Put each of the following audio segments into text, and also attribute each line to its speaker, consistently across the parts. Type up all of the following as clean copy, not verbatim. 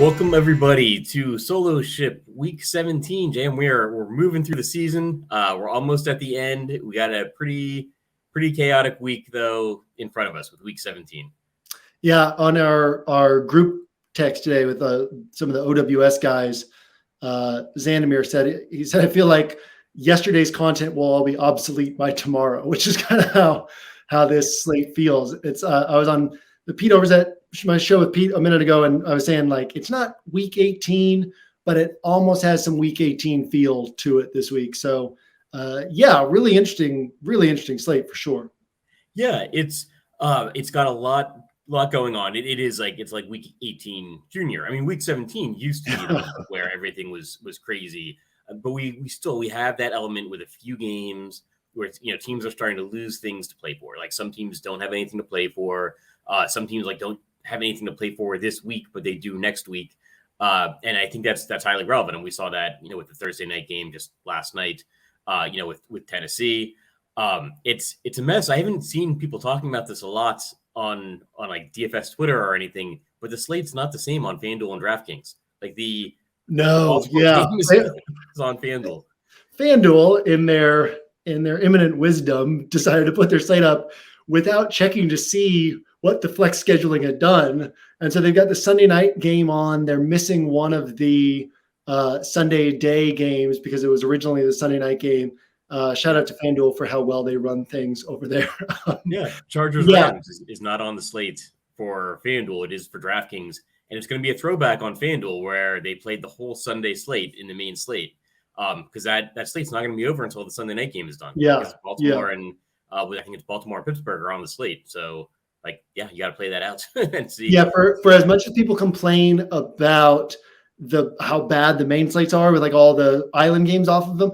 Speaker 1: Welcome everybody to Solo Ship Week 17. Jam, we're moving through the season. We're almost at the end. We got a pretty chaotic week though in front of us with Week 17.
Speaker 2: Yeah, on our group text today with some of the OWS guys, Zandamir said I feel like yesterday's content will all be obsolete by tomorrow, which is kind of how this slate feels. It's I was on the Pete Overs at my show with Pete a minute ago, and I was saying like it's not week 18, but it almost has some week 18 feel to it this week. So yeah, really interesting slate for sure.
Speaker 1: Yeah, it's got a lot going on. It's like week 18 junior. I mean, week 17 used to be where everything was crazy, but we have that element with a few games where teams are starting to lose things to play for. Like some teams don't have anything to play for. Some teams don't have anything to play for this week, but they do next week. And I think that's highly relevant. And we saw that, with the Thursday night game just last night, with Tennessee. It's a mess. I haven't seen people talking about this a lot on like DFS Twitter or anything, but the slate's not the same on FanDuel and DraftKings. Like the game is on FanDuel.
Speaker 2: FanDuel in their imminent wisdom decided to put their slate up without checking to see what the flex scheduling had done. And so they've got the Sunday night game on. They're missing one of the Sunday day games because it was originally the Sunday night game. Shout out to FanDuel for how well they run things over there.
Speaker 1: Chargers Rams is not on the slate for FanDuel. It is for DraftKings. And it's going to be a throwback on FanDuel where they played the whole Sunday slate in the main slate. Because that slate's not going to be over until the Sunday night game is done.
Speaker 2: Yeah.
Speaker 1: Baltimore and I think it's Baltimore and Pittsburgh are on the slate. So you got to play that out and see.
Speaker 2: Yeah, for as much as people complain about how bad the main slates are with like all the island games off of them,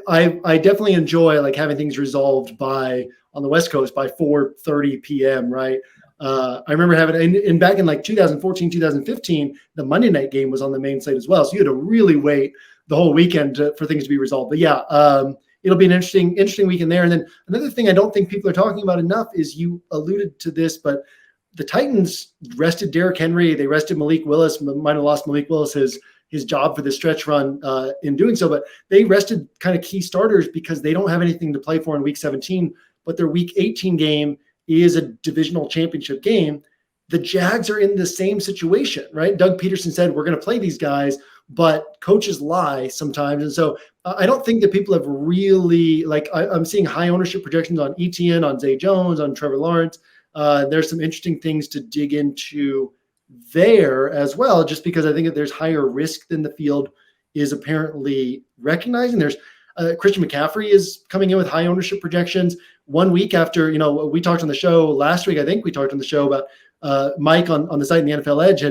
Speaker 2: I definitely enjoy like having things resolved on the West Coast by 4:30 p.m. Right. I remember having in back in like 2014, 2015, the Monday night game was on the main slate as well. So you had to really wait the whole weekend for things to be resolved. But yeah, it'll be an interesting weekend there. And then another thing I don't think people are talking about enough is you alluded to this, but the Titans rested Derrick Henry. They rested Malik Willis. Might have lost Malik Willis his job for the stretch run in doing so, but they rested kind of key starters because they don't have anything to play for in week 17, but their week 18 game is a divisional championship game. The Jags are in the same situation, right? Doug Peterson said, we're going to play these guys, but coaches lie sometimes. And so I don't think that people have really, I'm seeing high ownership projections on ETN, on Zay Jones, on Trevor Lawrence. There's some interesting things to dig into there as well, just because I think that there's higher risk than the field is apparently recognizing. There's Christian McCaffrey is coming in with high ownership projections 1 week after, we talked on the show last week. I think we talked on the show about Mike on the site in the NFL Edge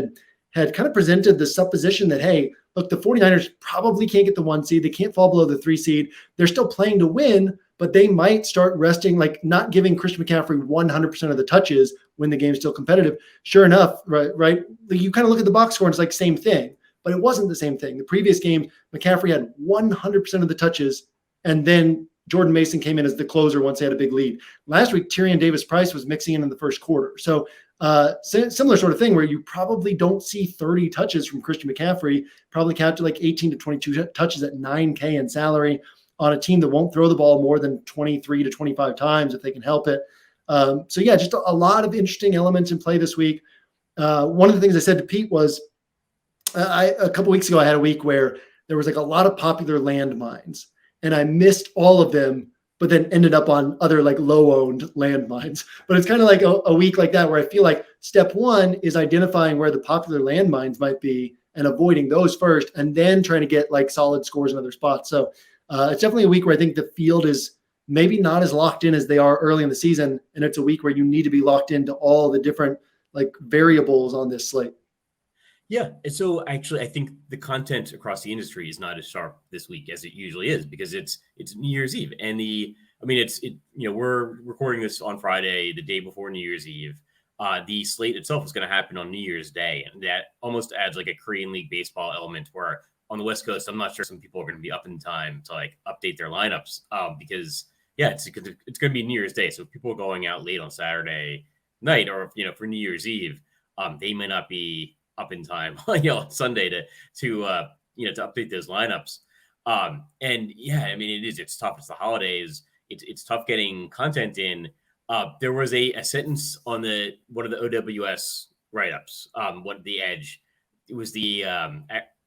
Speaker 2: had kind of presented the supposition that, hey, look, the 49ers probably can't get the 1 seed. They can't fall below the 3 seed. They're still playing to win, but they might start resting, like not giving Christian McCaffrey 100% of the touches when the game's still competitive. Sure enough, right? You kind of look at the box score and it's like same thing, but it wasn't the same thing. The previous game, McCaffrey had 100% of the touches, and then Jordan Mason came in as the closer once they had a big lead. Last week, Tyrion Davis-Price was mixing in the first quarter. So similar sort of thing where you probably don't see 30 touches from Christian McCaffrey, probably count to like 18 to 22 touches at $9K in salary on a team that won't throw the ball more than 23 to 25 times if they can help it. So yeah, just a lot of interesting elements in play this week. One of the things I said to Pete was a couple weeks ago, I had a week where there was like a lot of popular landmines and I missed all of them, but then ended up on other like low-owned landmines. But it's kind of like a week like that where I feel like step one is identifying where the popular landmines might be and avoiding those first, and then trying to get like solid scores in other spots. So it's definitely a week where I think the field is maybe not as locked in as they are early in the season. And it's a week where you need to be locked into all the different like variables on this slate.
Speaker 1: Yeah. And so actually, I think the content across the industry is not as sharp this week as it usually is because it's New Year's Eve. And we're recording this on Friday, the day before New Year's Eve. The slate itself is going to happen on New Year's Day. And that almost adds like a Korean League baseball element where on the West Coast, I'm not sure some people are going to be up in time to like update their lineups because it's going to be New Year's Day. So people are going out late on Saturday night or, for New Year's Eve, they may not be up in time, on Sunday to update those lineups. And yeah, I mean, it's tough. It's the holidays. It's tough getting content in. There was a sentence on one of the OWS write-ups, the Edge. It was the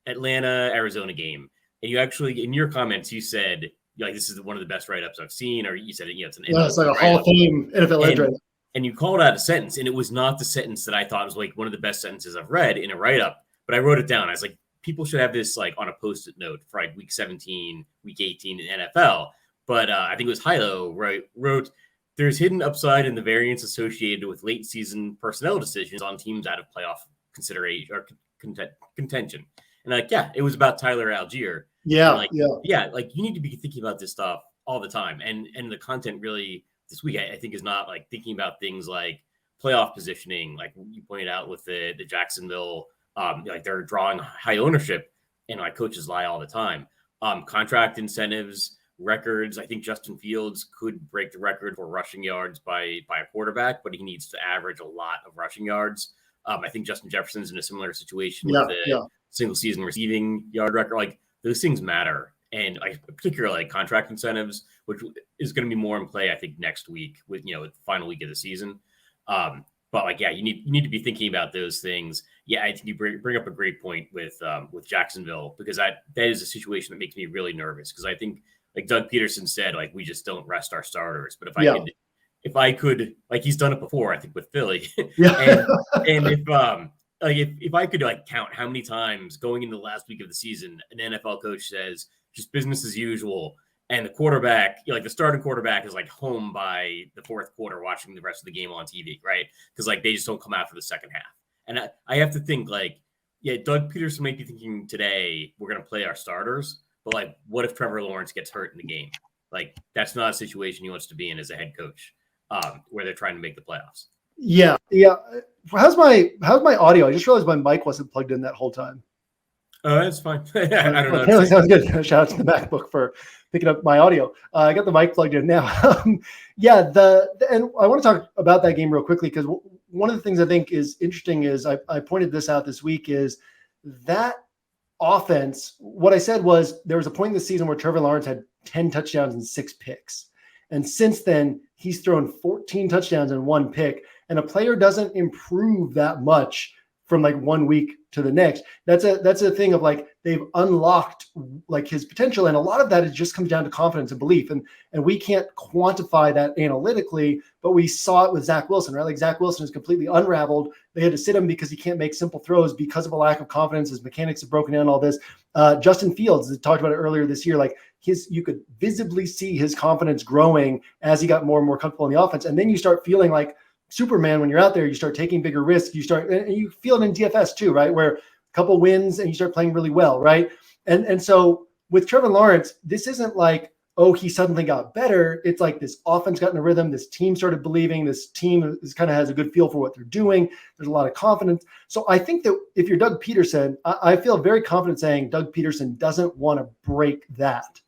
Speaker 1: Atlanta Arizona game, and you actually in your comments you said this is one of the best write-ups I've seen, or you said it's an
Speaker 2: it's like a Hall of Fame NFL Edge write-up.
Speaker 1: And you called out a sentence, and it was not the sentence that I thought was like one of the best sentences I've read in a write-up, but I wrote it down. I was like, people should have this like on a post-it note for like week 17, week 18 in NFL. But I think it was Hilo wrote, there's hidden upside in the variance associated with late season personnel decisions on teams out of playoff consideration or contention. And it was about Tyler Algier.
Speaker 2: Yeah.
Speaker 1: Like you need to be thinking about this stuff all the time. And the content really this week, I think, is not like thinking about things like playoff positioning, like you pointed out with the Jacksonville, like they're drawing high ownership, and like coaches lie all the time. Contract incentives, records. I think Justin Fields could break the record for rushing yards by a quarterback, but he needs to average a lot of rushing yards. I think Justin Jefferson's in a similar situation with the single season receiving yard record. Like those things matter. And particularly like contract incentives, which is going to be more in play, I think, next week with the final week of the season. But you need to be thinking about those things. Yeah, I think you bring up a great point with Jacksonville, because that is a situation that makes me really nervous, because I think like Doug Peterson said, like we just don't rest our starters. But if I could, like he's done it before, I think with Philly, and if I could like count how many times going into the last week of the season an NFL coach says just business as usual, and the quarterback, the starting quarterback is like home by the fourth quarter watching the rest of the game on TV, right? Because like they just don't come out for the second half. And I have to think Doug Peterson might be thinking today we're going to play our starters, but like what if Trevor Lawrence gets hurt in the game? Like that's not a situation he wants to be in as a head coach, where they're trying to make the playoffs.
Speaker 2: Yeah. How's my audio? I just realized my mic wasn't plugged in that whole time.
Speaker 1: Oh, that's fine. I don't know.
Speaker 2: Apparently sounds good. Shout out to the MacBook for picking up my audio. I got the mic plugged in now. And I want to talk about that game real quickly, because one of the things I think is interesting is I pointed this out this week is that offense. What I said was there was a point in the season where Trevor Lawrence had 10 touchdowns and 6 picks. And since then, he's thrown 14 touchdowns and 1 pick. And a player doesn't improve that much from like 1 week to the next. That's a thing of like they've unlocked like his potential, and a lot of that just comes down to confidence and belief, and we can't quantify that analytically, but we saw it with Zach Wilson, right? Like Zach Wilson is completely unraveled. They had to sit him because he can't make simple throws because of a lack of confidence. His mechanics have broken down, all this. Justin Fields, I talked about it earlier this year, like you could visibly see his confidence growing as he got more and more comfortable in the offense, and then you start feeling like Superman when you're out there. You start taking bigger risks. And you feel it in DFS too, right? Where a couple wins and you start playing really well, right? And so with Trevor Lawrence, this isn't like, oh, he suddenly got better. It's like this offense got in a rhythm. This team started believing. This team kind of has a good feel for what they're doing. There's a lot of confidence. So I think that if you're Doug Peterson, I feel very confident saying Doug Peterson doesn't want to break that.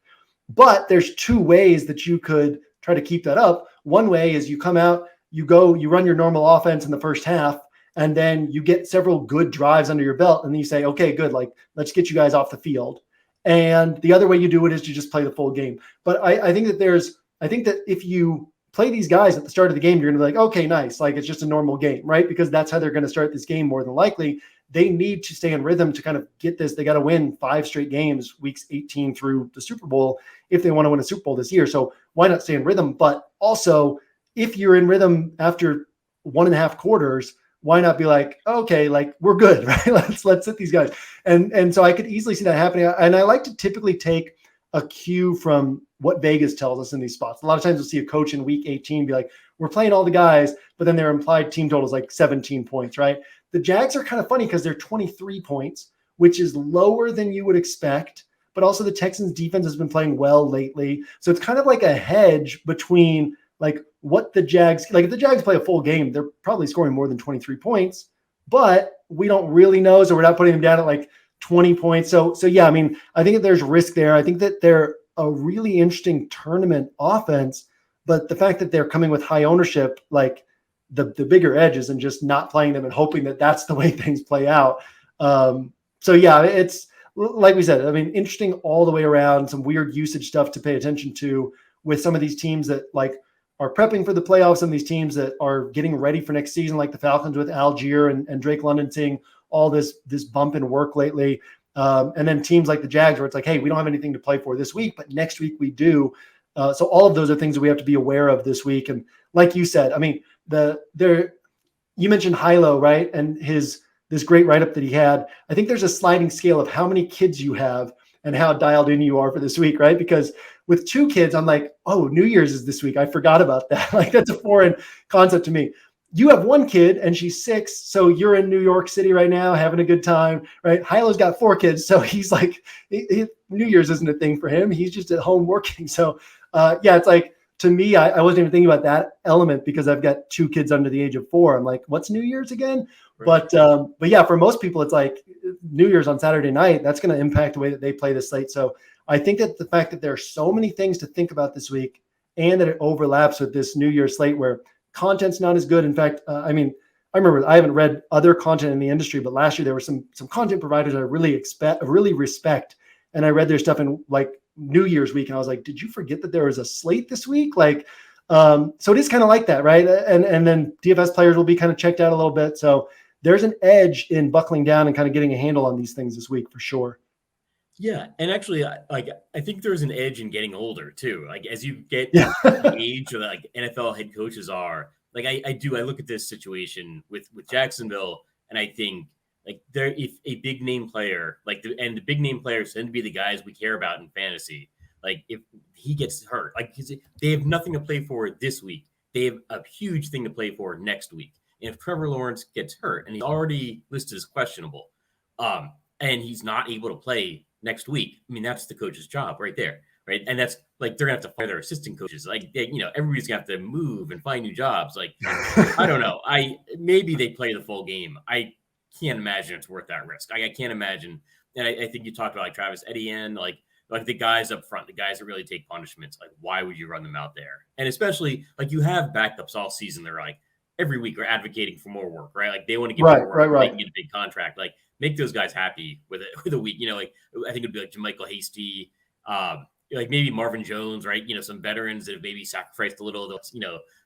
Speaker 2: But there's 2 ways that you could try to keep that up. One way is you come out, you run your normal offense in the first half, and then you get several good drives under your belt, and then you say, okay, good, like let's get you guys off the field. And the other way you do it is you just play the full game. But I think that if you play these guys at the start of the game, you're going to be like, okay, nice. Like it's just a normal game, right? Because that's how they're going to start this game more than likely. They need to stay in rhythm to kind of get this. They got to win 5 straight games, weeks 18 through the Super Bowl, if they want to win a Super Bowl this year. So why not stay in rhythm? But also, if you're in rhythm after 1.5 quarters, why not be like, okay, like we're good, right? Let's sit these guys. And so I could easily see that happening. And I like to typically take a cue from what Vegas tells us in these spots. A lot of times we'll see a coach in week 18 be like, we're playing all the guys, but then their implied team total is like 17 points, right? The Jags are kind of funny because they're 23 points, which is lower than you would expect. But also the Texans defense has been playing well lately. So it's kind of like a hedge between like what the Jags, like if the Jags play a full game, they're probably scoring more than 23 points, but we don't really know. So we're not putting them down at like 20 points. So yeah, I mean, I think that there's risk there. I think that they're a really interesting tournament offense, but the fact that they're coming with high ownership, like the bigger edges and just not playing them and hoping that that's the way things play out. So yeah, it's like we said, I mean, interesting all the way around, some weird usage stuff to pay attention to with some of these teams that like are prepping for the playoffs, some of these teams that are getting ready for next season, like the Falcons with Algier and Drake London seeing all this bump in work lately. And then teams like the Jags where it's like, hey, we don't have anything to play for this week, but next week we do. So all of those are things that we have to be aware of this week. And like you said, I mean, you mentioned Hilo, right? And this great write-up that he had. I think there's a sliding scale of how many kids you have and how dialed in you are for this week, right? Because with 2 kids, I'm like, oh, New Year's is this week. I forgot about that. Like that's a foreign concept to me. You have 1 kid and she's 6. So you're in New York City right now, having a good time, right? Hilo's got 4 kids. So he's like, New Year's isn't a thing for him. He's just at home working. So yeah, it's like, to me, I wasn't even thinking about that element because I've got 2 kids under the age of 4. I'm like, what's New Year's again? Right. But yeah, for most people, it's like New Year's on Saturday night. That's going to impact the way that they play this slate. So I think that the fact that there are so many things to think about this week and that it overlaps with this New Year's slate where content's not as good. In fact, I mean, I remember I haven't read other content in the industry, but last year there were some content providers I really respect. And I read their stuff in like New Year's week. And I was like, did you forget that there was a slate this week? Like, so it is kind of like that, right? And then DFS players will be kind of checked out a little bit. So there's an edge in buckling down and kind of getting a handle on these things this week for sure.
Speaker 1: Yeah, and actually, I think there's an edge in getting older too. Like as you get the age of like NFL head coaches are, like I look at this situation with Jacksonville, and I think like if a big name player and the big name players tend to be the guys we care about in fantasy. Like if he gets hurt, like they have nothing to play for this week, they have a huge thing to play for next week. And if Trevor Lawrence gets hurt and he's already listed as questionable, and he's not able to play next week, I mean, that's the coach's job right there, right? And that's like they're gonna have to fire their assistant coaches. Like everybody's gonna have to move and find new jobs. Like I don't know. Maybe they play the full game. I can't imagine it's worth that risk. I can't imagine. And I think you talked about like Travis Etienne, like the guys up front, the guys that really take punishments. Like why would you run them out there? And especially like you have backups all season. They're like every week are advocating for more work, right? Like they want to get more work. Right. They can get a big contract. Like make those guys happy with a week. Like I think it'd be like JaMychal Hasty, like maybe Marvin Jones, right? Some veterans that have maybe sacrificed a little.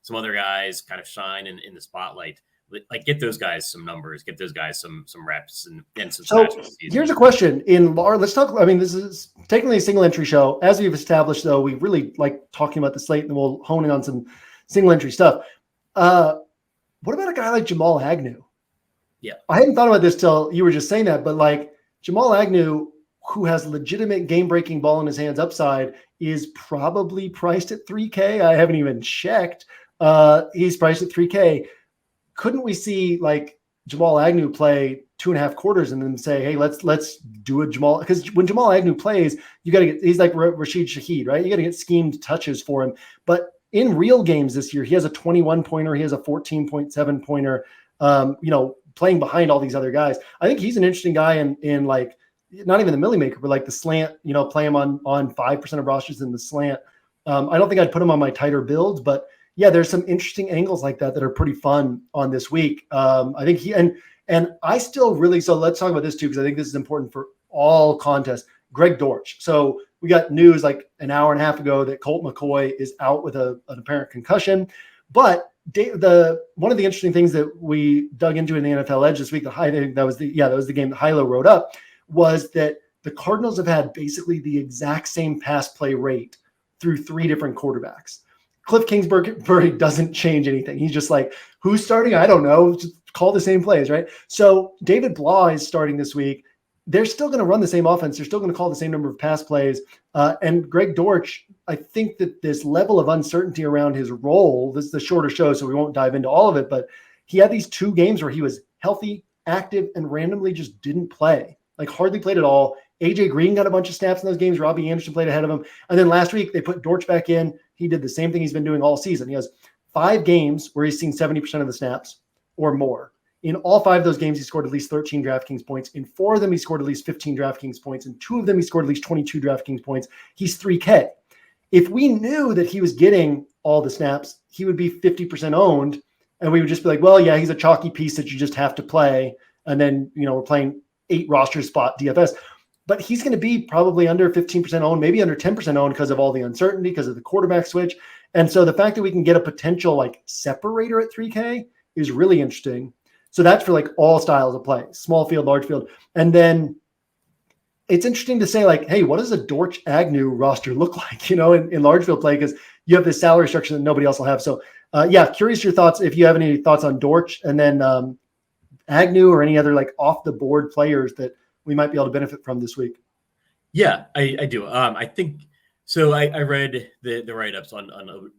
Speaker 1: Some other guys kind of shine in the spotlight. Like get those guys some numbers, get those guys some reps and some.
Speaker 2: So here's a question let's talk. I mean, this is technically a single entry show. As we've established, though, we really like talking about the slate, and we'll hone in on some single entry stuff. What about a guy like Jamal Agnew?
Speaker 1: Yeah,
Speaker 2: I hadn't thought about this till you were just saying that, but like Jamal Agnew, who has legitimate game-breaking ball in his hands upside, is probably priced at $3K. I haven't even checked. He's priced at $3K. Couldn't we see like Jamal Agnew play 2.5 quarters and then say, hey, let's do a Jamal, because when Jamal Agnew plays, you got to get, he's like Rashid Shaheed, right? You got to get schemed touches for him. But in real games this year, he has a 21 pointer. He has a 14.7 pointer, playing behind all these other guys. I think he's an interesting guy in like, not even the milli maker, but like the slant, play him on 5% of rosters in the slant. I don't think I'd put him on my tighter builds, but yeah, there's some interesting angles like that are pretty fun on this week. I think and I still really, so let's talk about this too, because I think this is important for all contests. Greg Dortch. So we got news like an hour and a half ago that Colt McCoy is out with an apparent concussion. But one of the interesting things that we dug into in the NFL Edge this week, that was the game that Hilo wrote up, was that the Cardinals have had basically the exact same pass play rate through 3 different quarterbacks. Cliff Kingsbury doesn't change anything. He's just like, who's starting? I don't know. Just call the same plays, right? So David Blah is starting this week. They're still going to run the same offense. They're still going to call the same number of pass plays. And Greg Dortch, I think that this level of uncertainty around his role, this is the shorter show, so we won't dive into all of it, but he had these 2 games where he was healthy, active, and randomly just didn't play. Like hardly played at all. AJ Green got a bunch of snaps in those games. Robbie Anderson played ahead of him. And then last week they put Dortch back in. He did the same thing he's been doing all season. He has 5 games where he's seen 70% of the snaps or more. In all 5 of those games, he scored at least 13 DraftKings points. In 4 of them, he scored at least 15 DraftKings points. In 2 of them, he scored at least 22 DraftKings points. He's $3K. If we knew that he was getting all the snaps, he would be 50% owned. and we would just be like, well, yeah, he's a chalky piece that you just have to play. And then, we're playing 8 roster spot DFS. But he's going to be probably under 15% owned, maybe under 10% owned because of all the uncertainty, because of the quarterback switch. And so the fact that we can get a potential like separator at 3K is really interesting. So that's for like all styles of play, small field, large field. And then it's interesting to say like, hey, what does a Dortch Agnew roster look like, in large field play? Because you have this salary structure that nobody else will have. So curious your thoughts, if you have any thoughts on Dortch, and then Agnew or any other like off the board players that we might be able to benefit from this week.
Speaker 1: Yeah, I do. I think so. I read the write-ups on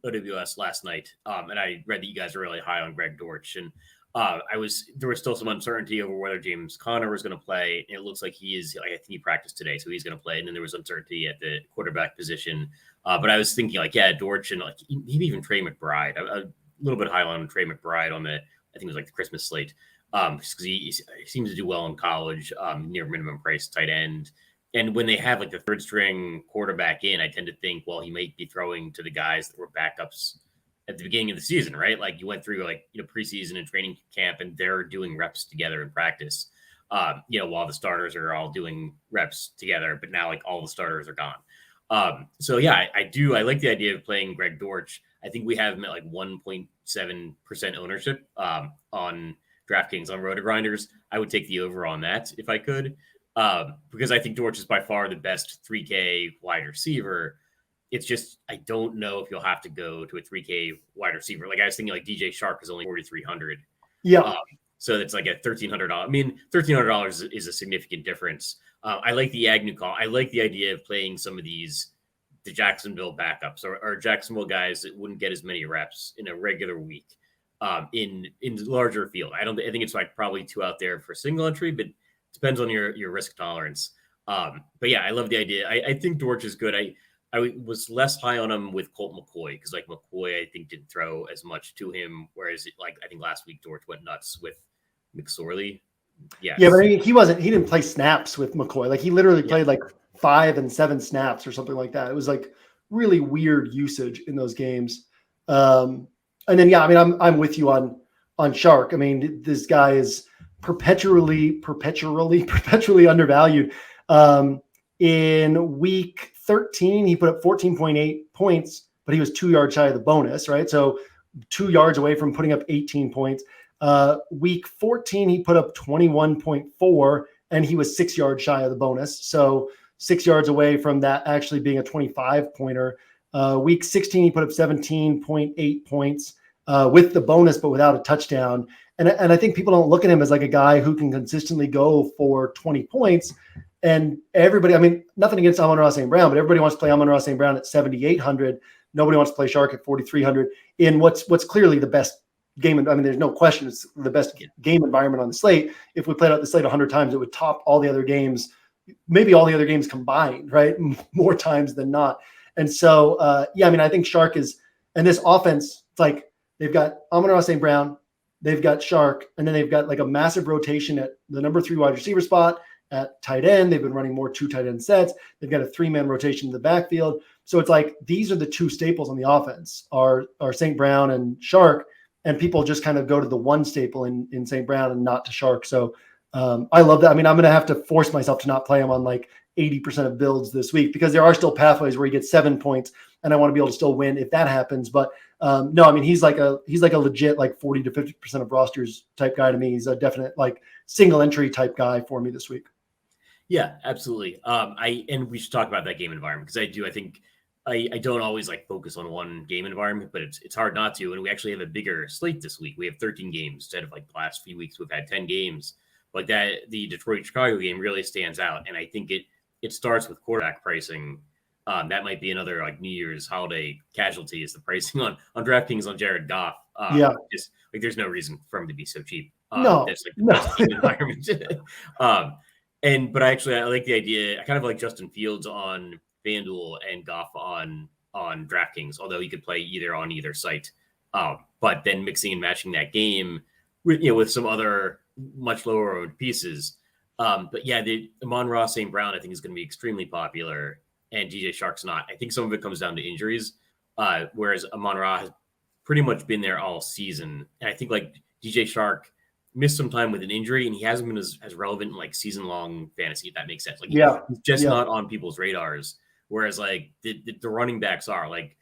Speaker 1: OWS last night, and I read that you guys are really high on Greg Dortch, and there was still some uncertainty over whether James Conner was going to play. And it looks like he is. I think he practiced today, so he's going to play. And then there was uncertainty at the quarterback position. But I was thinking like, yeah, Dortch and like maybe even Trey McBride. A little bit high on Trey McBride on the, I think it was like the Christmas slate. Because he seems to do well in college, near minimum price tight end. And when they have like the third string quarterback in, I tend to think, well, he might be throwing to the guys that were backups at the beginning of the season, right? Like you went through like, preseason and training camp and they're doing reps together in practice, while the starters are all doing reps together, but now like all the starters are gone. So yeah, I like the idea of playing Greg Dortch. I think we have him at like 1.7% ownership on DraftKings on RotoGrinders. I would take the over on that if I could, because I think Dortch is by far the best 3K wide receiver. It's just, I don't know if you'll have to go to a 3K wide receiver. Like I was thinking like DJ Shark is only 4,300.
Speaker 2: Yeah.
Speaker 1: So it's like a $1,300. I mean, $1,300 is a significant difference. I like the Agnew call. I like the idea of playing some of the Jacksonville backups or Jacksonville guys that wouldn't get as many reps in a regular week. In larger field. I think it's like probably 2 out there for single entry, but it depends on your risk tolerance. But yeah, I love the idea. I think Dortch is good. I was less high on him with Colt McCoy because like McCoy, I think didn't throw as much to him. Whereas I think last week Dortch went nuts with McSorley. Yeah.
Speaker 2: Yeah, but I mean, he didn't play snaps with McCoy. Like he literally played like 5 and 7 snaps or something like that. It was like really weird usage in those games. And then, I mean, I'm with you on Shark. I mean, this guy is perpetually undervalued. In week 13, he put up 14.8 points, but he was 2 yards shy of the bonus, right? So 2 yards away from putting up 18 points. Week 14, he put up 21.4, and he was 6 yards shy of the bonus. So 6 yards away from that actually being a 25-pointer. Week 16, he put up 17.8 points with the bonus, but without a touchdown. And I think people don't look at him as like a guy who can consistently go for 20 points. And everybody, I mean, nothing against Amon-Ra St. Brown, but everybody wants to play Amon-Ra St. Brown at 7,800. Nobody wants to play Shark at 4,300 in what's clearly the best game. I mean, there's no question it's the best game environment on the slate. If we played out the slate 100 times, it would top all the other games, maybe all the other games combined, right? More times than not. And so, I mean, I think Shark is, and this offense, it's like they've got Amon-Ra St. Brown, they've got Shark, and then they've got like a massive rotation at the number 3 wide receiver spot. At tight end, they've been running more 2 tight end sets. They've got a 3-man rotation in the backfield. So it's like these are the 2 staples on the offense are St. Brown and Shark, and people just kind of go to the one staple in St. Brown and not to Shark. So I love that. I mean, I'm going to have to force myself to not play him on like 80% of builds this week because there are still pathways where he gets 7 points, and I want to be able to still win if that happens. But no, I mean, he's like a legit like 40 to 50% of rosters type guy to me. He's a definite like single entry type guy for me this week.
Speaker 1: Yeah, absolutely. And we should talk about that game environment because I think I don't always like focus on one game environment, but it's hard not to. And we actually have a bigger slate this week. We have 13 games instead of like the last few weeks we've had 10 games. Like that, the Detroit-Chicago game really stands out, and I think it starts with quarterback pricing. That might be another like New Year's holiday casualty is the pricing on DraftKings on Jared Goff. Just like there's no reason for him to be so cheap. That's like the best game environment. But I like the idea. I kind of like Justin Fields on FanDuel and Goff on DraftKings, although he could play either on either site. But then mixing and matching that game with some other much lower owned pieces. But yeah, the Amon-Ra St. Brown I think is going to be extremely popular, and DJ Shark's not. I think some of it comes down to injuries, whereas Amon-Ra pretty much been there all season. And I think like DJ Shark missed some time with an injury, and he hasn't been as relevant in like season-long fantasy, if that makes sense. Like he's just not on people's radars. Whereas like the running backs are like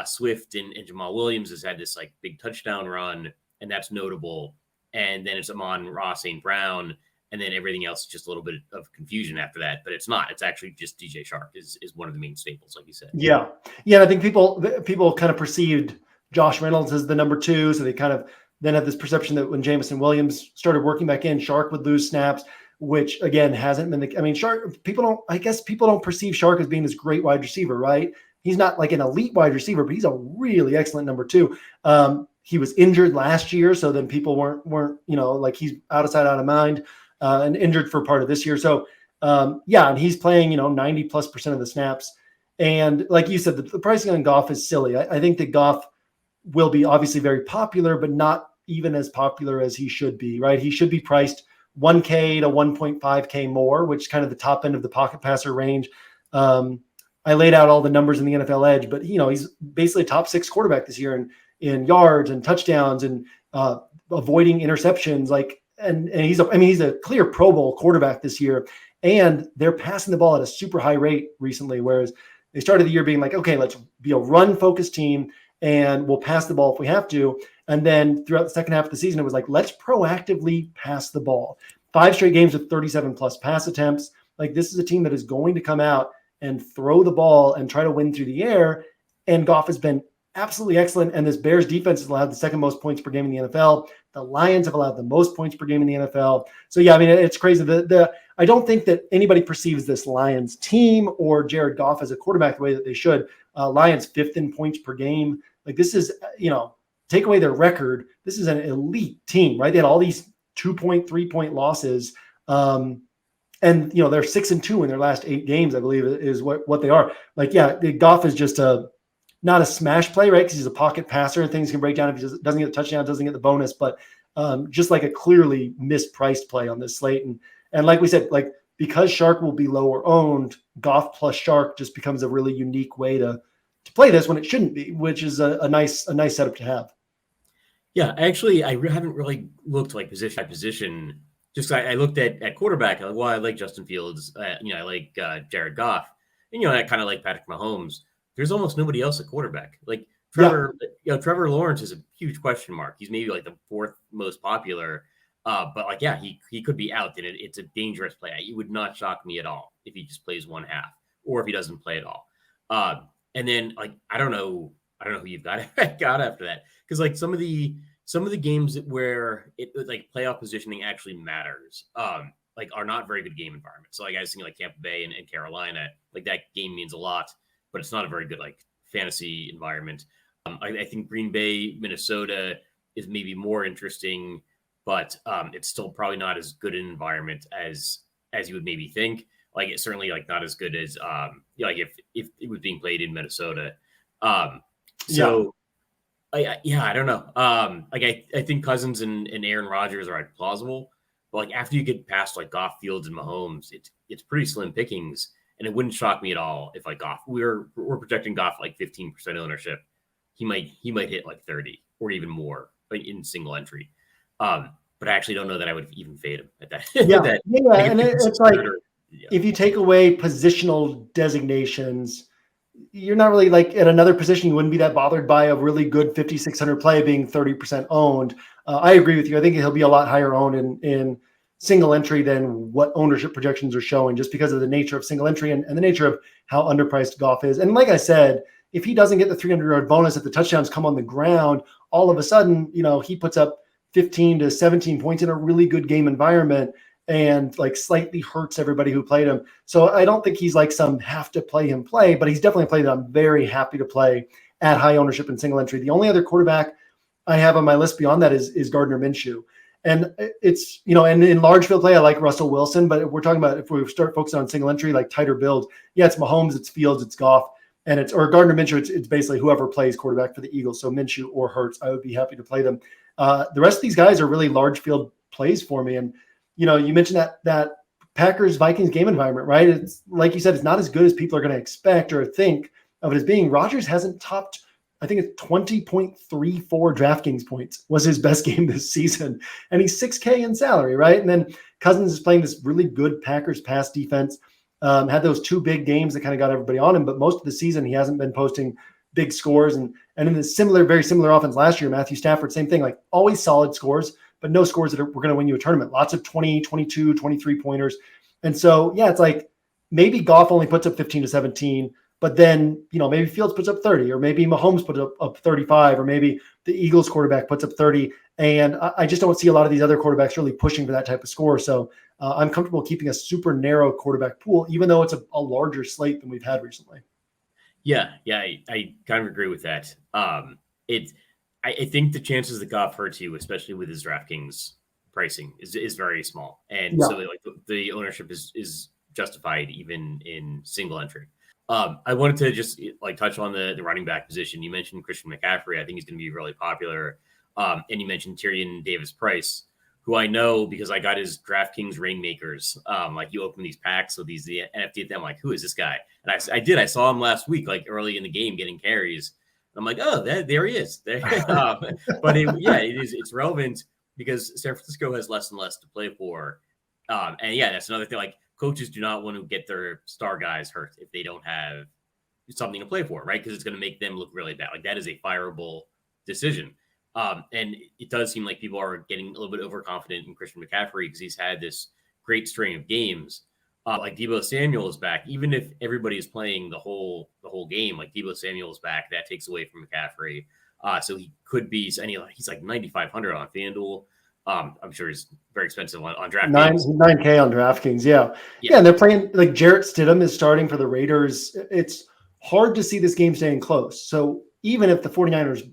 Speaker 1: Swift and Jamal Williams has had this like big touchdown run, and that's notable. And then it's Amon-Ra St. Brown, and then everything else is just a little bit of confusion after that. But it's not. It's actually just DJ Shark is one of the main staples, like you said.
Speaker 2: Yeah. I think people kind of perceived Josh Reynolds as the number 2, so they kind of then had this perception that when Jameson Williams started working back in, Shark would lose snaps, which again hasn't been Shark. People don't perceive Shark as being this great wide receiver, right? He's not like an elite wide receiver, but he's a really excellent number 2. He was injured last year, so then people weren't like he's out of sight, out of mind, and injured for part of this year. So and he's playing 90+% of the snaps. And like you said, the pricing on Goff is silly. I think that Goff will be obviously very popular, but not even as popular as he should be, right? He should be priced $1K to $1.5K more, which is kind of the top end of the pocket passer range. I laid out all the numbers in the NFL Edge, but he's basically a top 6 quarterback this year in yards and touchdowns and avoiding interceptions. And he's a clear Pro Bowl quarterback this year, and they're passing the ball at a super high rate recently. Whereas they started the year being like, okay, let's be a run focused team and we'll pass the ball if we have to. And then throughout the second half of the season, it was like, let's proactively pass the ball. 5 straight games with 37+ pass attempts. Like, this is a team that is going to come out and throw the ball and try to win through the air. And Goff has been absolutely excellent. And this Bears defense has allowed the second most points per game in the NFL. The Lions have allowed the most points per game in the NFL. So yeah, it's crazy. I don't think that anybody perceives this Lions team or Jared Goff as a quarterback the way that they should. Lions 5th in points per game. Like, this is, take away their record, this is an elite team, right? They had all these 2-point, 3-point losses. And they're 6-2 in their last 8 games, I believe, is what they are. Like, yeah, Goff is just not a smash play, right? Because he's a pocket passer and things can break down if he doesn't get the touchdown, doesn't get the bonus, but just like a clearly mispriced play on this slate. And like we said, like, because Shark will be lower owned, Goff plus Shark just becomes a really unique way to play this when it shouldn't be, which is a nice setup to have.
Speaker 1: Yeah, actually, I haven't really looked like position by position. Just I looked at quarterback. I like Justin Fields. I like Jared Goff, and I kind of like Patrick Mahomes. There's almost nobody else at quarterback. Like Trevor Lawrence is a huge question mark. He's maybe like the 4th most popular, but like he could be out, and it's a dangerous play. It would not shock me at all if he just plays one half, or if he doesn't play at all. And then like I don't know who you've got after that, because like some of the games where it like playoff positioning actually matters, like are not very good game environments. So like I was thinking like Tampa Bay and Carolina, like that game means a lot, but it's not a very good like fantasy environment. I think Green Bay, Minnesota is maybe more interesting, but it's still probably not as good an environment as you would maybe think. Like it's certainly like not as good as like if it was being played in Minnesota. I don't know. I think Cousins and Aaron Rodgers are like plausible, but like after you get past like Goff, Fields, and Mahomes, it's pretty slim pickings, and it wouldn't shock me at all if like Goff, we're projecting Goff like 15% ownership. He might hit like 30 or even more like in single entry. But I actually don't know that I would even fade him at that.
Speaker 2: And it's like if you take away positional designations, you're not really like at another position. You wouldn't be that bothered by a really good 5,600 play being 30% owned. I agree with you. I think he'll be a lot higher owned in single entry than what ownership projections are showing, just because of the nature of single entry and the nature of how underpriced Goff is. And like I said, if he doesn't get the 300-yard bonus, if the touchdowns come on the ground, all of a sudden, he puts up 15 to 17 points in a really good game environment and like slightly hurts everybody who played him. So I don't think he's like some have to play him play, but he's definitely a play that I'm very happy to play at high ownership and single entry. The only other quarterback I have on my list beyond that is Gardner Minshew. And it's, and in large field play, I like Russell Wilson, but we're talking about if we start focusing on single entry, like tighter builds, it's Mahomes, it's Fields, it's Goff, and or Gardner Minshew. It's basically whoever plays quarterback for the Eagles. So Minshew or Hurts, I would be happy to play them. The rest of these guys are really large field plays for me. And, you mentioned that Packers Vikings game environment, right? It's like you said, it's not as good as people are going to expect or think of it as being. Rodgers hasn't topped I think it's 20.34 DraftKings points was his best game this season. And he's $6K in salary, right? And then Cousins is playing this really good Packers pass defense. Had those 2 big games that kind of got everybody on him, but most of the season he hasn't been posting big scores. And in the very similar offense last year, Matthew Stafford, same thing, like always solid scores, but no scores that were going to win you a tournament. Lots of 20, 22, 23 pointers. And so, yeah, it's like maybe Goff only puts up 15 to 17, but then, maybe Fields puts up 30, or maybe Mahomes puts up 35, or maybe the Eagles quarterback puts up 30. And I just don't see a lot of these other quarterbacks really pushing for that type of score. So I'm comfortable keeping a super narrow quarterback pool, even though it's a larger slate than we've had recently.
Speaker 1: Yeah, I kind of agree with that. I think the chances that Goff hurts you, especially with his DraftKings pricing, is very small, and so like the ownership is justified even in single entry. I wanted to just touch on the running back position. You mentioned Christian McCaffrey. I think he's going to be really popular. And you mentioned Tyrion Davis-Price, who I know because I got his DraftKings Rainmakers. You open these packs with the NFT. I'm like, who is this guy? And I saw him last week, early in the game, getting carries. I'm like, oh, there he is. But it's relevant because San Francisco has less and less to play for. And that's another thing. Coaches do not want to get their star guys hurt if they don't have something to play for, right? Because it's going to make them look really bad. That is a fireable decision. And it does seem like people are getting a little bit overconfident in Christian McCaffrey because he's had this great string of games. Deebo Samuel is back. Even if everybody is playing the whole game, Deebo Samuel is back, that takes away from McCaffrey. So he could be, he's 9,500 on FanDuel. I'm sure he's very expensive on DraftKings.
Speaker 2: 9K on DraftKings, yeah. And they're playing, Jarrett Stidham is starting for the Raiders. It's hard to see this game staying close. So even if the 49ers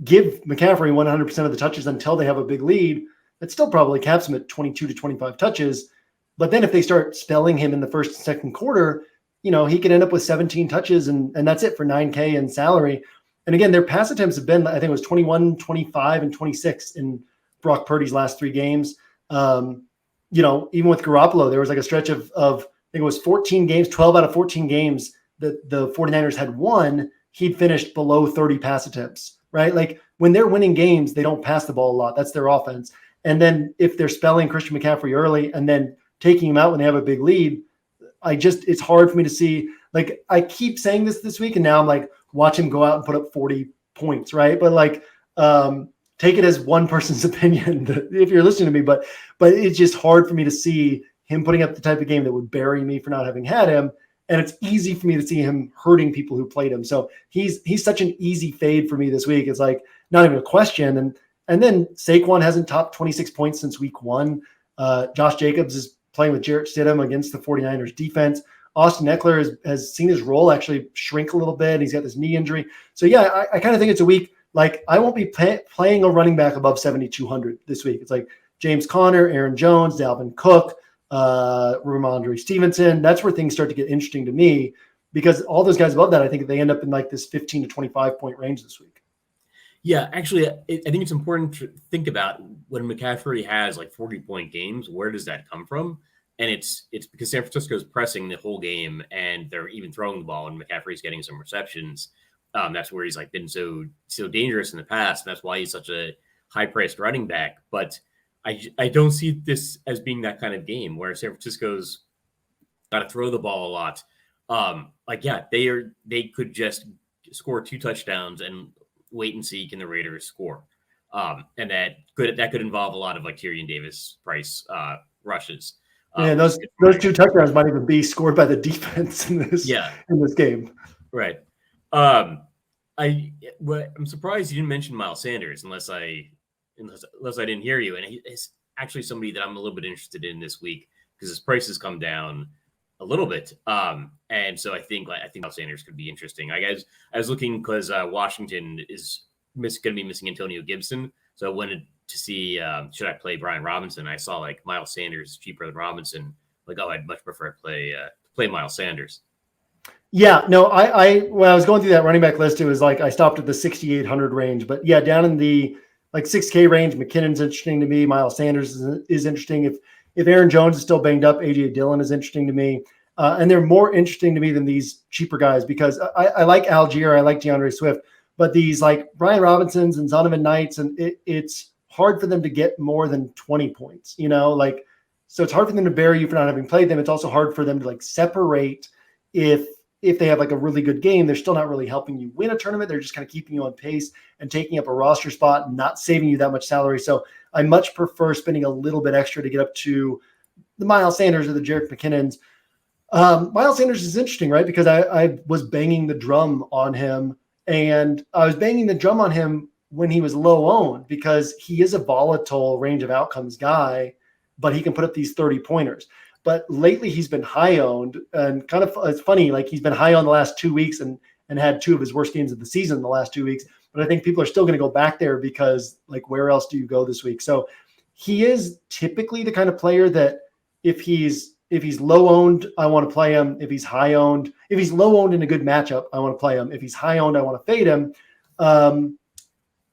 Speaker 2: give McCaffrey 100% of the touches until they have a big lead, that still probably caps him at 22 to 25 touches. But then if they start spelling him in the first and second quarter, he could end up with 17 touches and that's it for 9K in salary. And again, their pass attempts have been, I think it was 21, 25, and 26 in Brock Purdy's last 3 games. Even with Garoppolo, there was a stretch of I think it was 14 games, 12 out of 14 games that the 49ers had won, he'd finished below 30 pass attempts, right? When they're winning games, they don't pass the ball a lot. That's their offense. And then if they're spelling Christian McCaffrey early and then taking him out when they have a big lead, it's hard for me to see. I keep saying this week, and now I'm watch him go out and put up 40 points, right? But take it as one person's opinion if you're listening to me, but it's just hard for me to see him putting up the type of game that would bury me for not having had him. And it's easy for me to see him hurting people who played him. So he's such an easy fade for me this week. It's not even a question. And then Saquon hasn't topped 26 points since week 1. Josh Jacobs is playing with Jarrett Stidham against the 49ers defense. Austin Eckler has seen his role actually shrink a little bit. He's got this knee injury. So I kind of think it's a week. I won't be playing a running back above 7,200 this week. It's James Conner, Aaron Jones, Dalvin Cook, Ramondre Stevenson. That's where things start to get interesting to me because all those guys above that, I think they end up in this 15 to 25 point range this week.
Speaker 1: Yeah, actually, I think it's important to think about when McCaffrey has 40-point games, where does that come from? And it's because San Francisco is pressing the whole game and they're even throwing the ball and McCaffrey's getting some receptions. That's where he's been so dangerous in the past. And that's why he's such a high-priced running back. But I don't see this as being that kind of game where San Francisco's got to throw the ball a lot. They could just score 2 touchdowns and wait and see can the Raiders score. And that could involve a lot of Tyrion Davis-Price rushes.
Speaker 2: Those 2 touchdowns might even be scored by the defense in this game. Right.
Speaker 1: I'm surprised you didn't mention Miles Sanders unless I didn't hear you. And he's actually somebody that I'm a little bit interested in this week because his price has come down a little bit. And so I think Miles Sanders could be interesting. I was looking because Washington is going to be missing Antonio Gibson. So I wanted to see, should I play Brian Robinson? I saw Miles Sanders is cheaper than Robinson. I'd much prefer to play Miles Sanders.
Speaker 2: Yeah, no, when I was going through that running back list, it was I stopped at the 6,800 range, but yeah, down in the 6K range, McKinnon's interesting to me. Miles Sanders is interesting. If Aaron Jones is still banged up, AJ Dillon is interesting to me. And they're more interesting to me than these cheaper guys because I like Algier. I like DeAndre Swift, But these like Brian Robinsons and Zonovan Knights, and it's hard for them to get more than 20 points, like, so it's hard for them to bury you for not having played them. It's also hard for them to like separate if they have like a really good game. They're still not really helping you win a tournament. They're just kind of keeping you on pace and taking up a roster spot and not saving you that much salary. So I much prefer spending a little bit extra to get up to the Miles Sanders or the Jerick McKinnons. Miles Sanders is interesting, right? Because I was banging the drum on him, and I was banging the drum on him when he was low owned because he is a volatile range of outcomes guy, but he can put up these 30 pointers. But lately he's been high owned, and kind of, it's funny, like he's been high on the last 2 weeks and had two of his worst games of the season in the last 2 weeks. But I think people are still going to go back there because like, where else do you go this week? So he is typically the kind of player that if he's low owned, I want to play him. If he's high owned, if he's low owned in a good matchup, I want to play him. If he's high owned, I want to fade him.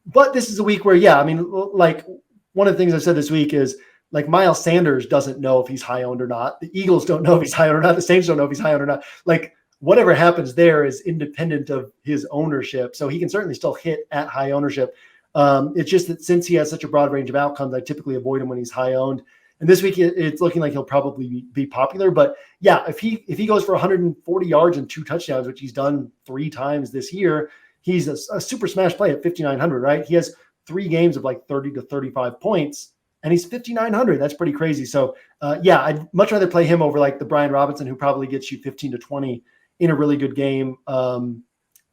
Speaker 2: But this is a week where, yeah, I mean, like one of the things I said this week is like Miles Sanders doesn't know if he's high owned or not. The Eagles don't know if he's high owned or not. The Saints don't know if he's high owned or not. Like whatever happens there is independent of his ownership. So he can certainly still hit at high ownership. It's just that since he has such a broad range of outcomes, I typically avoid him when he's high owned. And this week it's looking like he'll probably be popular. But yeah, if he goes for 140 yards and 2 touchdowns, which he's done 3 times this year, he's a super smash play at 5,900, right? He has 3 games of like 30 to 35 points, and he's 5,900. That's pretty crazy. So yeah, I'd much rather play him over like the Brian Robinson, who probably gets you 15 to 20 in a really good game.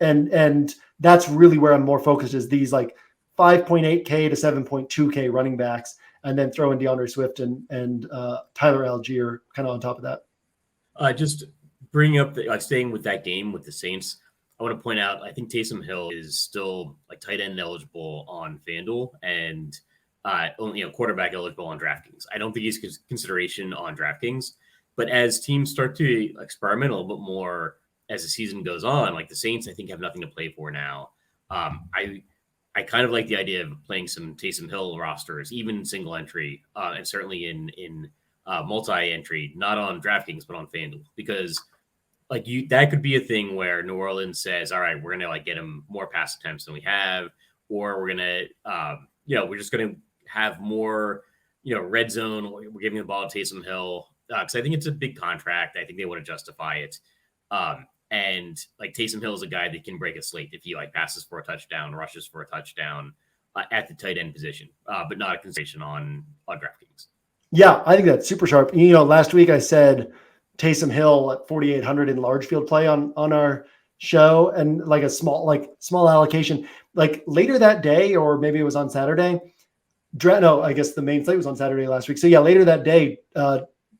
Speaker 2: And that's really where I'm more focused, is these like 5.8K to 7.2K running backs, and then throw in DeAndre Swift and Tyler Algier kind of on top of that.
Speaker 1: Just bringing up staying with that game with the Saints, I want to point out, I think Taysom Hill is still like tight end eligible on FanDuel and only quarterback eligible on DraftKings. I don't think he's consideration on DraftKings, but as teams start to experiment a little bit more as the season goes on, like the Saints, I think have nothing to play for now. I kind of like the idea of playing some Taysom Hill rosters, even single entry, and certainly in multi-entry, not on DraftKings, but on FanDuel, because like that could be a thing where New Orleans says, all right, we're going to like get him more pass attempts than we have, or we're going to, we're just going to have more, red zone. We're giving the ball to Taysom Hill. Cause I think it's a big contract. I think they want to justify it. And like Taysom Hill is a guy that can break a slate if he like passes for a touchdown, rushes for a touchdown at the tight end position, but not a consideration on DraftKings. Yeah,
Speaker 2: I think that's super sharp. Last week I said Taysom Hill at 4,800 in large field play on our show, and like a small allocation. Like later that day, or maybe it was on Saturday. I guess the main slate was on Saturday last week. So yeah, later that day,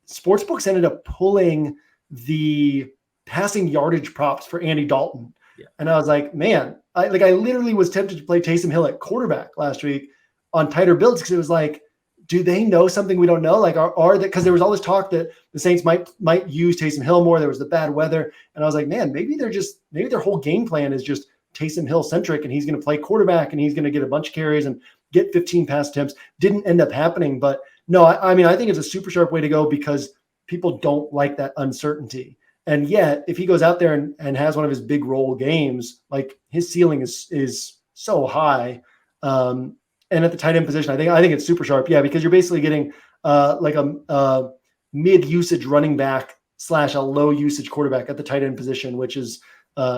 Speaker 2: sportsbooks ended up pulling the passing yardage props for Andy Dalton. Yeah. And I was like, man, I literally was tempted to play Taysom Hill at quarterback last week on tighter builds, because it was like, do they know something we don't know? Like, are that, because there was all this talk that the Saints might use Taysom Hill more. There was the bad weather. And I was like, man, maybe their whole game plan is just Taysom Hill centric, and he's going to play quarterback and he's going to get a bunch of carries and get 15 pass attempts. Didn't end up happening. But no, I mean, I think it's a super sharp way to go, because people don't like that uncertainty. And yet, if he goes out there and has one of his big role games, like his ceiling is so high. And at the tight end position, I think it's super sharp. Yeah, because you're basically getting like a mid usage running back / a low usage quarterback at the tight end position, which is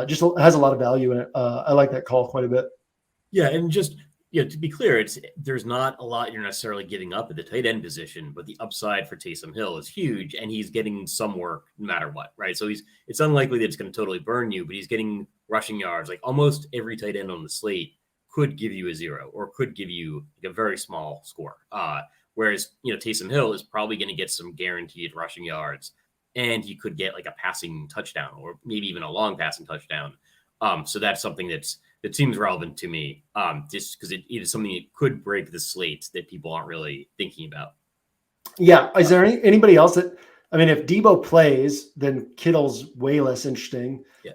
Speaker 2: just has a lot of value in it. I like that call quite a bit.
Speaker 1: Yeah, and just to be clear, there's not a lot you're necessarily giving up at the tight end position, but the upside for Taysom Hill is huge, and he's getting some work no matter what, right? So it's unlikely that it's going to totally burn you, but he's getting rushing yards. Like almost every tight end on the slate could give you a 0 or could give you like a very small score. Whereas Taysom Hill is probably going to get some guaranteed rushing yards, and he could get like a passing touchdown or maybe even a long passing touchdown. So that's something that seems relevant to me, just because it is something that could break the slate that people aren't really thinking about.
Speaker 2: Yeah. Is there anybody else that, I mean, if Debo plays, then Kittle's way less interesting.
Speaker 1: Yeah.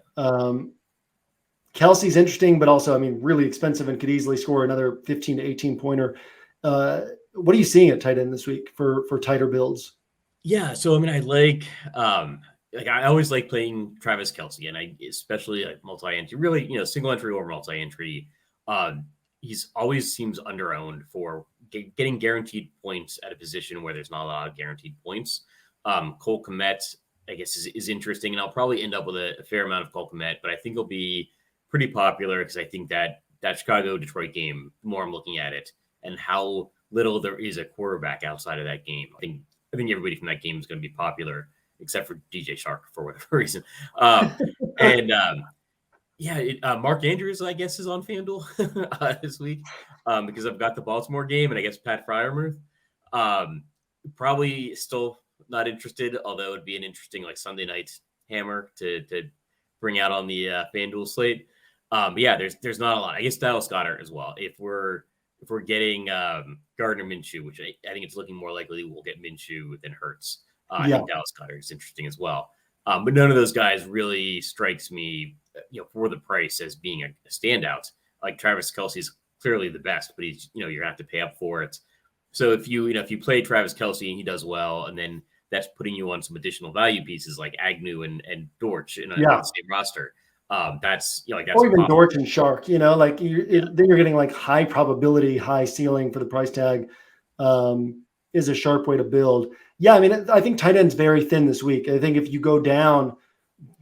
Speaker 2: Kelsey's interesting, but also, I mean, really expensive and could easily score another 15 to 18 pointer. What are you seeing at tight end this week for tighter builds?
Speaker 1: Yeah. So, I mean, I like like I always like playing Travis Kelce, and I especially like multi-entry, really, single entry or multi-entry. Um, he's always seems underowned for getting guaranteed points at a position where there's not a lot of guaranteed points. Cole Kmet, I guess, is interesting, and I'll probably end up with a fair amount of Cole Kmet, but I think he'll be pretty popular because I think that Chicago-Detroit game, the more I'm looking at it, and how little there is a quarterback outside of that game, I think everybody from that game is going to be popular, except for DJ Shark for whatever reason. And Mark Andrews, I guess, is on FanDuel this week because I've got the Baltimore game, and I guess Pat Fryermuth. Probably still not interested, although it'd be an interesting like Sunday night hammer to bring out on the FanDuel slate. But yeah, there's not a lot. I guess Dallas Goedert as well. If we're getting Gardner Minshew, which I think it's looking more likely we'll get Minshew than Hurts. I think Dallas Goedert is interesting as well. But none of those guys really strikes me, for the price as being a standout. Like Travis Kelce is clearly the best, but he's, you're gonna have to pay up for it. So if you play Travis Kelce and he does well, and then that's putting you on some additional value pieces like Agnew and Dortch in the same roster. That's that's
Speaker 2: or even Dortch and Shark, then you're getting like high probability, high ceiling for the price tag is a sharp way to build. Yeah, I mean, I think tight end's very thin this week. I think if you go down,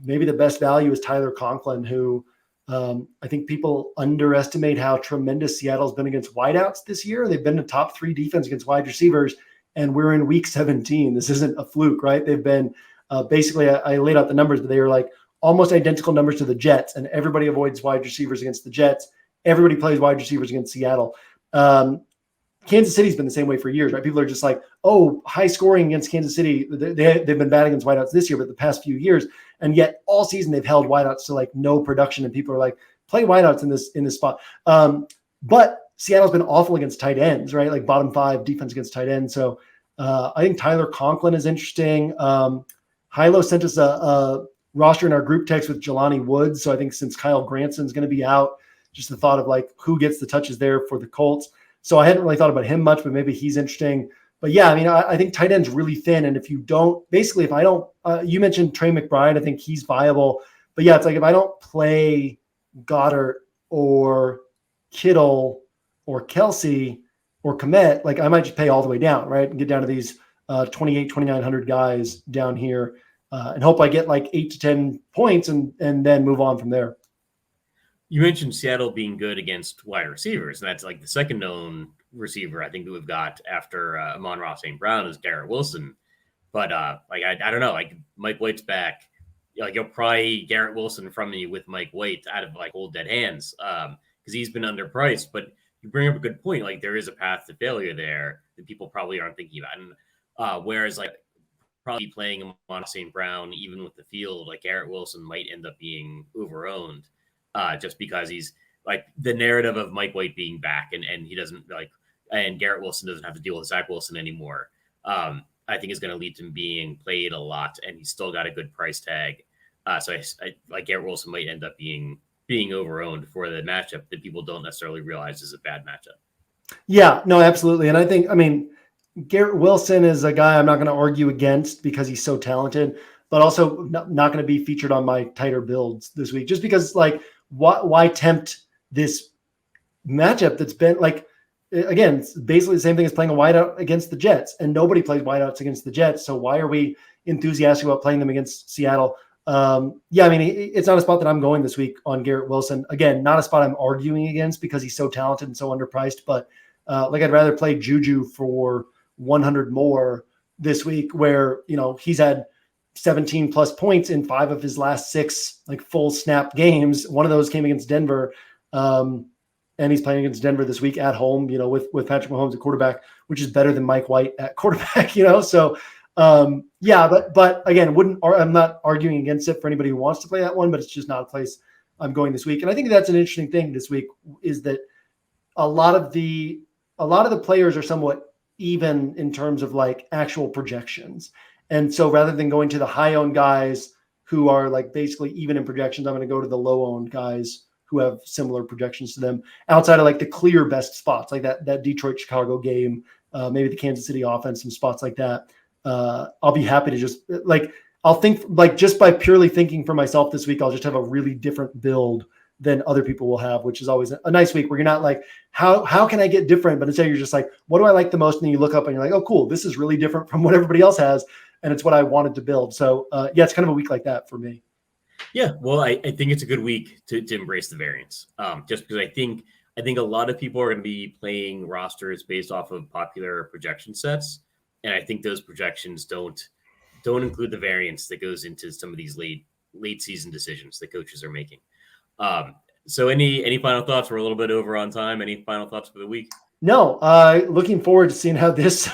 Speaker 2: maybe the best value is Tyler Conklin, who I think people underestimate how tremendous Seattle's been against wideouts this year. They've been a top 3 defense against wide receivers, and we're in week 17. This isn't a fluke, right? They've been basically, I laid out the numbers, but they were like almost identical numbers to the Jets, and everybody avoids wide receivers against the Jets. Everybody plays wide receivers against Seattle. Kansas City's been the same way for years, right? People are just like, oh, high scoring against Kansas City. They've been bad against wideouts this year, but the past few years, and yet all season they've held wideouts to like no production, and people are like, play wideouts in this spot. But Seattle's been awful against tight ends, right? Like bottom 5 defense against tight ends. So I think Tyler Conklin is interesting. Hilo sent us a roster in our group text with Jelani Woods. So I think since Kyle Granson's going to be out, just the thought of like who gets the touches there for the Colts. So I hadn't really thought about him much, but maybe he's interesting. But yeah, I mean, I think tight end's really thin. And if you don't, basically, if I don't, you mentioned Trey McBride, I think he's viable. But yeah, it's like if I don't play Goddard or Kittle or Kelce or Kmet, like I might just pay all the way down, right? And get down to these 2,900 guys down here and hope I get like 8 to 10 points and then move on from there.
Speaker 1: You mentioned Seattle being good against wide receivers, and that's like the second known receiver I think that we've got after Amon-Ra St. Brown is Garrett Wilson. But like I don't know, like Mike White's back. Like you'll probably Garrett Wilson from me with Mike White out of like old dead hands because he's been underpriced. But you bring up a good point. Like there is a path to failure there that people probably aren't thinking about. And whereas like probably playing Amon-Ra St. Brown, even with the field, like Garrett Wilson might end up being overowned. Just because he's like the narrative of Mike White being back and he doesn't like, and Garrett Wilson doesn't have to deal with Zach Wilson anymore. I think is going to lead to him being played a lot, and he's still got a good price tag. So I like Garrett Wilson might end up being overowned for the matchup that people don't necessarily realize is a bad matchup.
Speaker 2: Yeah, no, absolutely. And I think, I mean, Garrett Wilson is a guy I'm not going to argue against because he's so talented, but also not going to be featured on my tighter builds this week, just because like, why tempt this matchup that's been like, again, it's basically the same thing as playing a wideout against the Jets, and nobody plays wideouts against the Jets. So why are we enthusiastic about playing them against Seattle? Yeah, I mean, it's not a spot that I'm going this week on Garrett Wilson. Again, not a spot I'm arguing against because he's so talented and so underpriced, but like I'd rather play Juju for 100 more this week where, he's had 17 plus points in 5 of his last 6 like full snap games. One of those came against Denver. And he's playing against Denver this week at home, with Patrick Mahomes at quarterback, which is better than Mike White at quarterback, So yeah, but again, I'm not arguing against it for anybody who wants to play that one, but it's just not a place I'm going this week. And I think that's an interesting thing this week is that a lot of the players are somewhat even in terms of like actual projections. And so rather than going to the high owned guys who are like basically even in projections, I'm going to go to the low owned guys who have similar projections to them outside of like the clear best spots, like that Detroit Chicago game, maybe the Kansas City offense, some spots like that. I'll be happy to just like, I'll think like just by purely thinking for myself this week, I'll just have a really different build than other people will have, which is always a nice week where you're not like, how can I get different? But instead you're just like, what do I like the most? And then you look up and you're like, oh, cool. This is really different from what everybody else has. And it's what I wanted to build. So yeah, it's kind of a week like that for me.
Speaker 1: Yeah, well, I think it's a good week to embrace the variance. Just because I think a lot of people are going to be playing rosters based off of popular projection sets, and I think those projections don't include the variance that goes into some of these late season decisions that coaches are making. So any final thoughts? We're a little bit over on time. Any final thoughts for the week?
Speaker 2: No, looking forward to seeing how this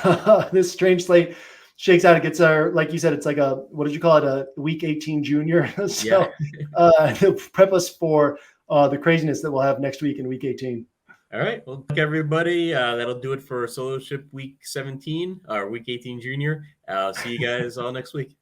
Speaker 2: this strange slate shakes out. It gets like you said, it's like what did you call it? A week 18 junior. So to prep us for the craziness that we'll have next week in week 18.
Speaker 1: All right. Well, everybody, that'll do it for Solo Ship week 17 or week 18 junior. I'll see you guys all next week.